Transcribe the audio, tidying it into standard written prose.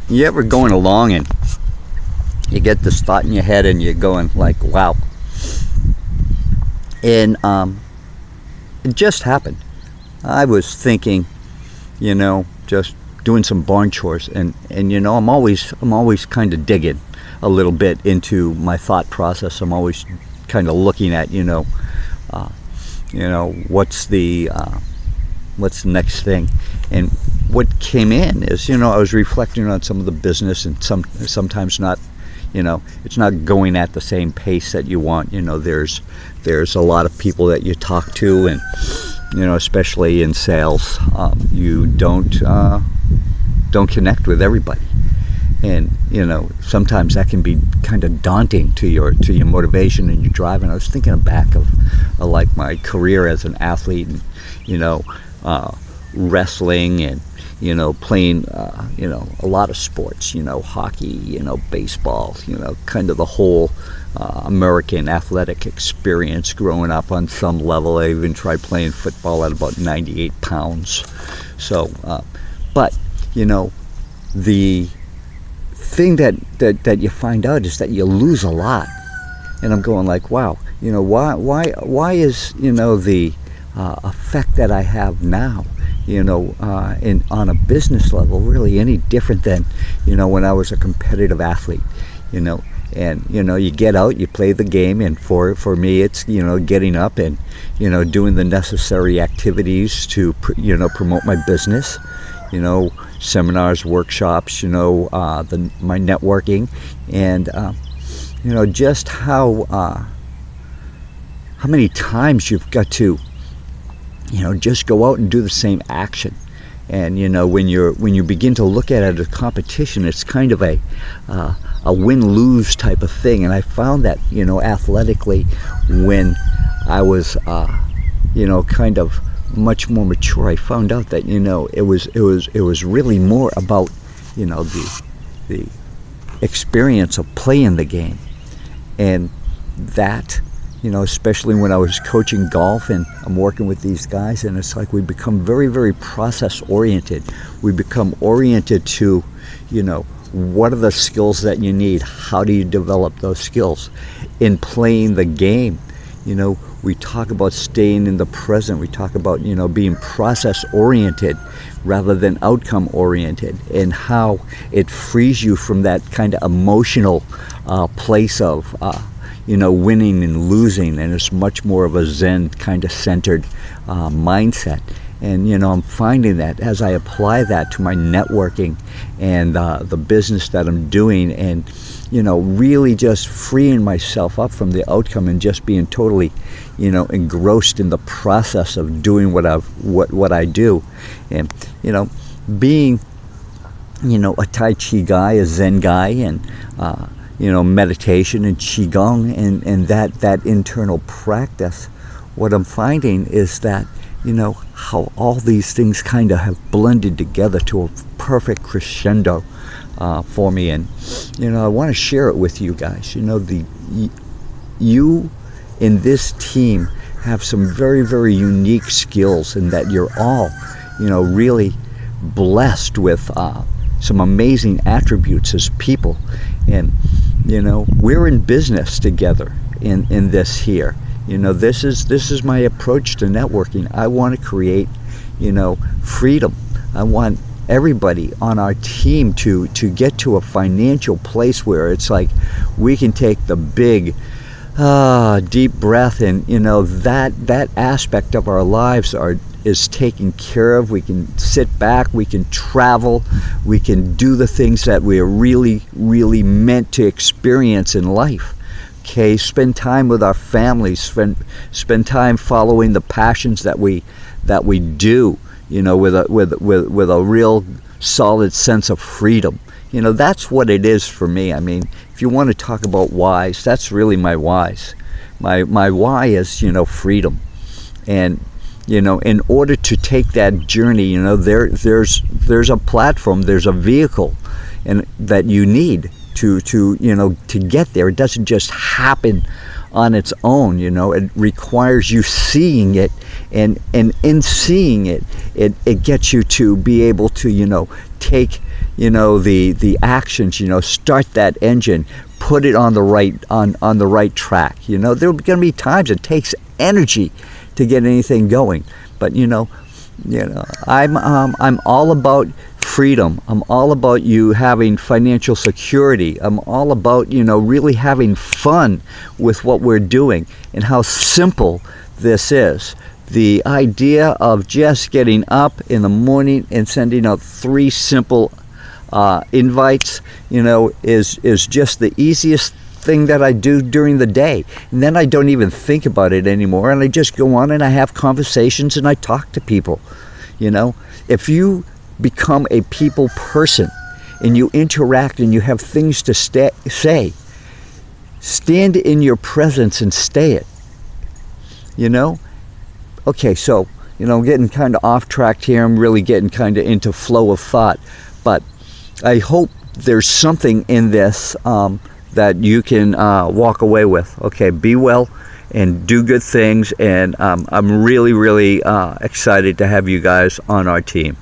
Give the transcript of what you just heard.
You ever going along and you get this thought in your head and you're going like, wow. And it just happened. I was thinking, just doing some barn chores, and I'm always kind of digging a little bit into my thought process. I'm always kind of looking at, what's the next thing. And what came in is, I was reflecting on some of the business, and sometimes not, it's not going at the same pace that you want. There's a lot of people that you talk to, and especially in sales, you don't connect with everybody, and sometimes that can be kind of daunting to your motivation and your drive. And I was thinking back of like my career as an athlete, and wrestling, and playing a lot of sports, hockey, baseball, kind of the whole American athletic experience growing up on some level. I even tried playing football at about 98 pounds. So but the thing that you find out is that you lose a lot. And I'm going like, wow, why is the effect that I have now, on a business level, really any different than when I was a competitive athlete. And you get out, you play the game, and for me it's getting up and doing the necessary activities to promote my business, seminars, workshops, my networking, and just how many times you've got to just go out and do the same action. And when you begin to look at it as a competition, it's kind of a win-lose type of thing. And I found that athletically, when I was kind of much more mature, I found out that it was really more about the experience of playing the game. And that especially when I was coaching golf and I'm working with these guys, and it's like we become very, very process oriented. We become oriented to, what are the skills that you need? How do you develop those skills? In playing the game, we talk about staying in the present. We talk about, being process oriented rather than outcome oriented, and how it frees you from that kind of emotional place of, winning and losing, and it's much more of a Zen kind of centered mindset. And I'm finding that as I apply that to my networking and the business that I'm doing, and really just freeing myself up from the outcome and just being totally engrossed in the process of doing what I do. And being a Tai Chi guy, a Zen guy, and meditation and Qigong and that internal practice, what I'm finding is that, how all these things kind of have blended together to a perfect crescendo for me. And, I want to share it with you guys. You in this team have some very, very unique skills, and that you're all, really blessed with some amazing attributes as people. And we're in business together in this here. This is my approach to networking. I want to create freedom. I want everybody on our team to get to a financial place where it's like we can take the big deep breath, and that aspect of our lives is taken care of. We can sit back, we can travel, we can do the things that we are really, really meant to experience in life. Okay, spend time with our families, spend time following the passions that we do, with a real solid sense of freedom. That's what it is for me. I mean, if you want to talk about whys, that's really my whys. My why is, freedom. And in order to take that journey, there's a platform, there's a vehicle, and that you need to get there. It doesn't just happen on its own. It requires you seeing it, and in seeing it, it gets you to be able to take the actions, start that engine, put it on the right track. There are going to be times it takes energy to get anything going, but I'm all about freedom. I'm all about you having financial security. I'm all about really having fun with what we're doing and how simple this is. The idea of just getting up in the morning and sending out 3 simple invites, is just the easiest thing that I do during the day. And then I don't even think about it anymore, and I just go on and I have conversations and I talk to people. If you become a people person and you interact and you have things to say, stand in your presence and stay it. Okay, so I'm getting kind of off track here. I'm really getting kind of into flow of thought, but I hope there's something in this that you can walk away with. Okay, be well and do good things, and I'm really, really excited to have you guys on our team.